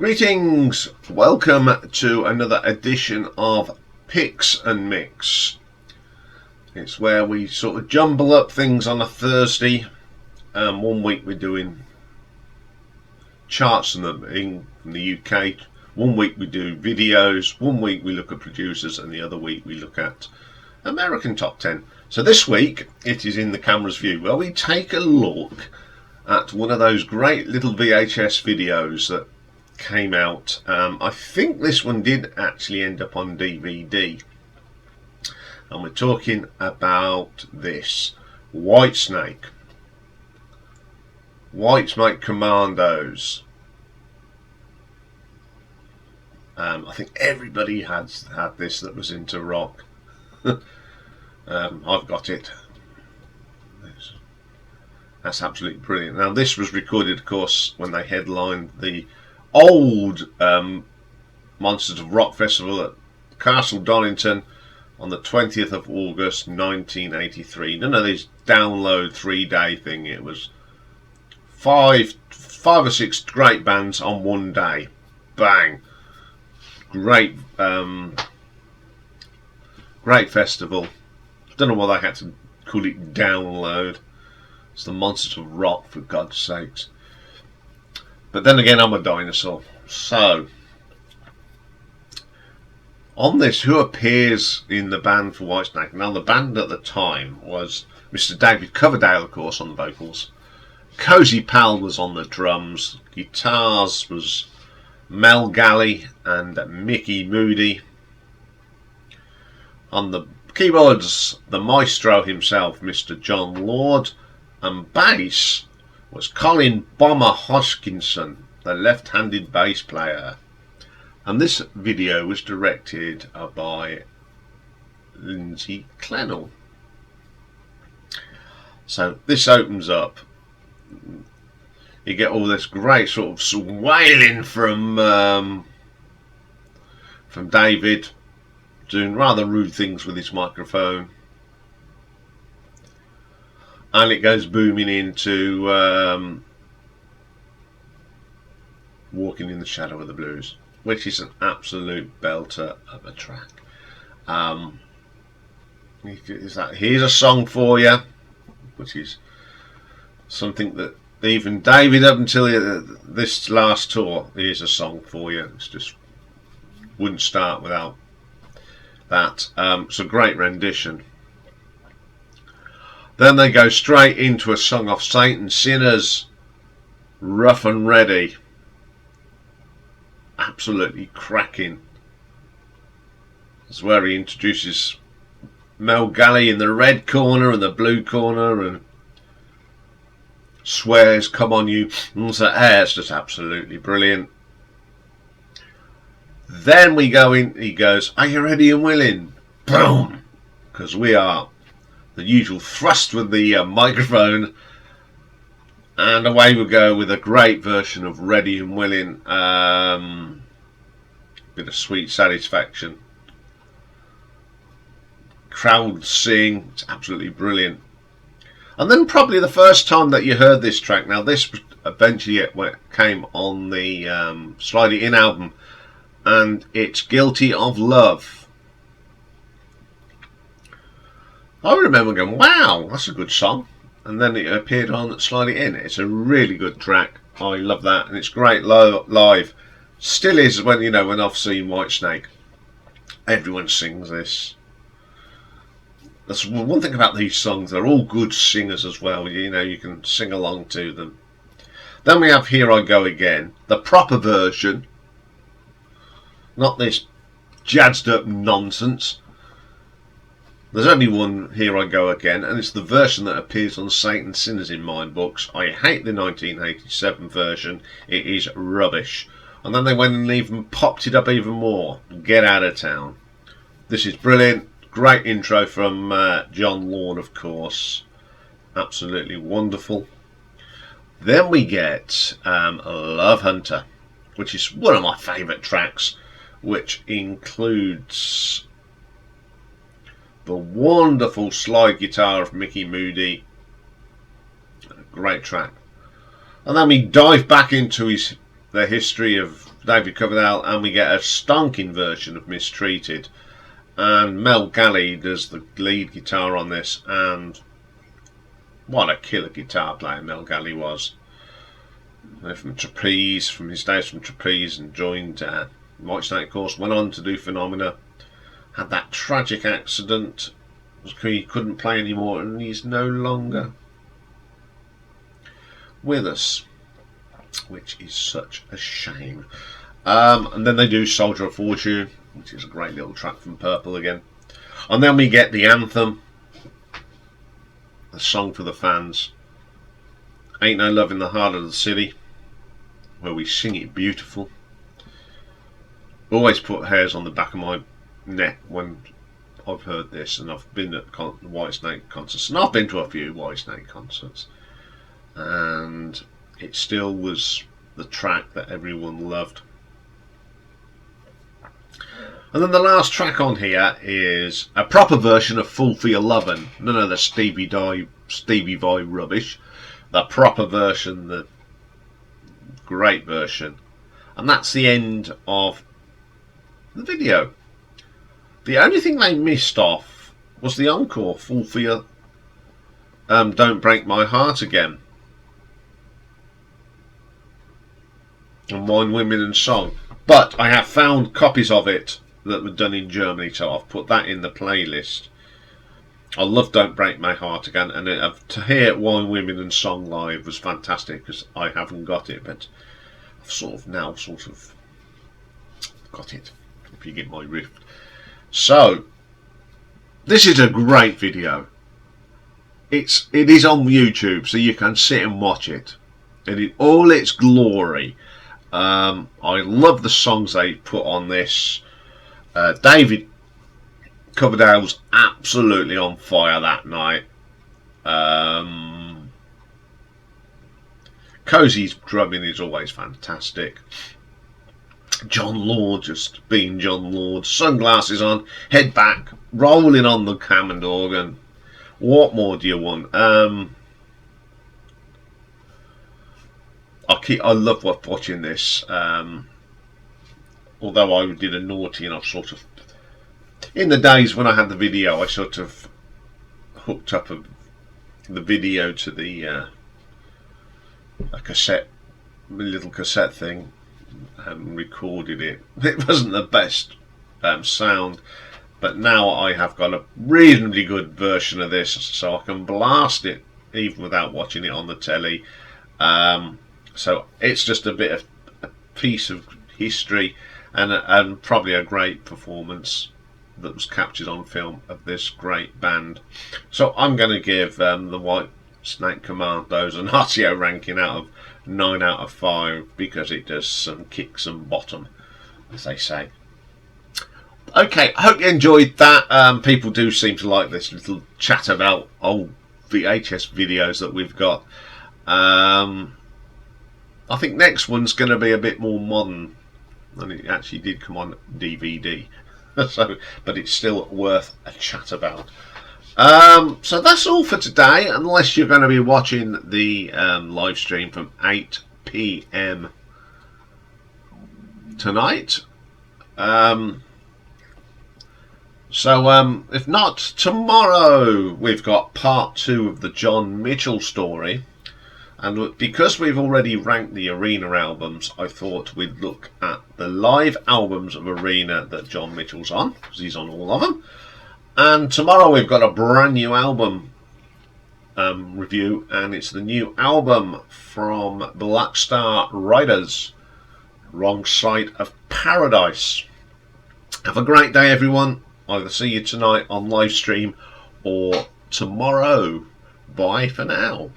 Greetings, welcome to another edition of Picks and Mix. It's where we sort of jumble up things on a Thursday. One week we're doing charts in the UK, one week we do videos, one week we look at producers, and the other week we look at American top 10. So this week it is in the camera's view where we take a look at one of those great little VHS videos that came out. I think this one did actually end up on DVD, and we're talking about this Whitesnake Commandos. I think everybody has had this that was into rock. I've got it. That's absolutely brilliant. Now this was recorded, of course, when they headlined the old Monsters of Rock Festival at Castle Donington on the 20th of August 1983. None of this download 3-day thing. It was five or six great bands on one day. Bang. Great great festival. Don't know why they had to call it download. It's the Monsters of Rock, for God's sakes. But then again, I'm a dinosaur. So, on this, who appears in the band for Whitesnake? Now, the band at the time was Mr. David Coverdale, of course, on the vocals. Cozy Powell was on the drums. Guitars was Mel Galley and Mickey Moody. On the keyboards, the maestro himself, Mr. John Lord. And bass was Colin Bomber Hodgkinson, the left-handed bass player. And this video was directed by Lindsay Clennell. So this opens up. You get all this great sort of wailing from David, doing rather rude things with his microphone. And it goes booming into Walking in the Shadow of the Blues, which is an absolute belter of a track. Here's a song for you, which is something that even David, up until this last tour, here's a song for you. It's just wouldn't start without that. It's a great rendition. Then they go straight into a song of Saint and Sinners, Rough and Ready. Absolutely cracking. That's where he introduces Mel Galley in the red corner and the blue corner and swears, "Come on you." So, it's just absolutely brilliant. Then we go in, he goes, "Are you ready and willing?" Boom! Because we are. The usual thrust with the microphone, and away we go with a great version of Ready and Willing. Bit of Sweet Satisfaction. Crowd sing. It's absolutely brilliant. And then probably the first time that you heard this track. Now this eventually came on the Slide It In album, and it's Guilty of Love. I remember going, wow, that's a good song. And then it appeared on Slide It In. It's a really good track. I love that. And it's great live. Still is when I've seen Whitesnake. Everyone sings this. That's one thing about these songs. They're all good singers as well. You can sing along to them. Then we have Here I Go Again. The proper version. Not this jazzed up nonsense. There's only one Here I Go Again, and it's the version that appears on Saint and Sinners in my books. I hate the 1987 version. It is rubbish. And then they went and even popped it up even more. Get Out of Town. This is brilliant. Great intro from John Lord, of course. Absolutely wonderful. Then we get Love Hunter, which is one of my favourite tracks, which includes the wonderful slide guitar of Mickey Moody. Great track. And then we dive back into the history of David Coverdale, and we get a stonking version of Mistreated. And Mel Galley does the lead guitar on this, and what a killer guitar player Mel Galley was. From Trapeze, from his days from Trapeze, and joined Whitesnake, of course, went on to do Phenomena. Had that tragic accident, he couldn't play anymore, and he's no longer with us, which is such a shame. And then they do Soldier of Fortune, which is a great little track from Purple again. And then we get the anthem, the song for the fans, Ain't No Love in the Heart of the City, where we sing it beautiful. Always put hairs on the back of my neck when I've heard this, and I've been at Whitesnake concerts, and I've been to a few Whitesnake concerts, and it still was the track that everyone loved. And then the last track on here is a proper version of Fool for Your Lovin'. None of the Stevie Vai rubbish. The proper version, the great version. And that's the end of the video. The only thing they missed off was the encore, Fool for Your Don't Break My Heart Again. And Wine, Women and Song. But I have found copies of it that were done in Germany, so I've put that in the playlist. I love Don't Break My Heart Again, and to hear Wine, Women and Song live was fantastic, because I haven't got it, but I've now got it, if you get my rift. So this is a great video. It is on YouTube, so you can sit and watch it in all its glory. I love the songs they put on this. David Coverdale was absolutely on fire that night. Cozy's drumming is always fantastic. John Lord just being John Lord. Sunglasses on, head back, rolling on the Commando organ. What more do you want? I love watching this. Although I did a naughty, and I've in the days when I had the video, I sort of hooked up the video to the a little cassette thing, and recorded it. It wasn't the best sound, but now I have got a reasonably good version of this, so I can blast it even without watching it on the telly. So it's just a piece of history, and probably a great performance that was captured on film of this great band. So I'm going to give the Whitesnake Commandos an RTO ranking out of 9 out of 5, because it does some kick some bottom, as they say. Okay, I hope you enjoyed that. People do seem to like this little chat about old VHS videos that we've got. I think next one's going to be a bit more modern, and it actually did come on DVD. So, but it's still worth a chat about. So that's all for today, unless you're going to be watching the live stream from 8 PM tonight. If not, tomorrow we've got part 2 of the John Mitchell story. And because we've already ranked the Arena albums, I thought we'd look at the live albums of Arena that John Mitchell's on, because he's on all of them. And tomorrow we've got a brand new album review, and it's the new album from Black Star Riders, Wrong Side of Paradise. Have a great day, everyone. Either see you tonight on live stream or tomorrow. Bye for now.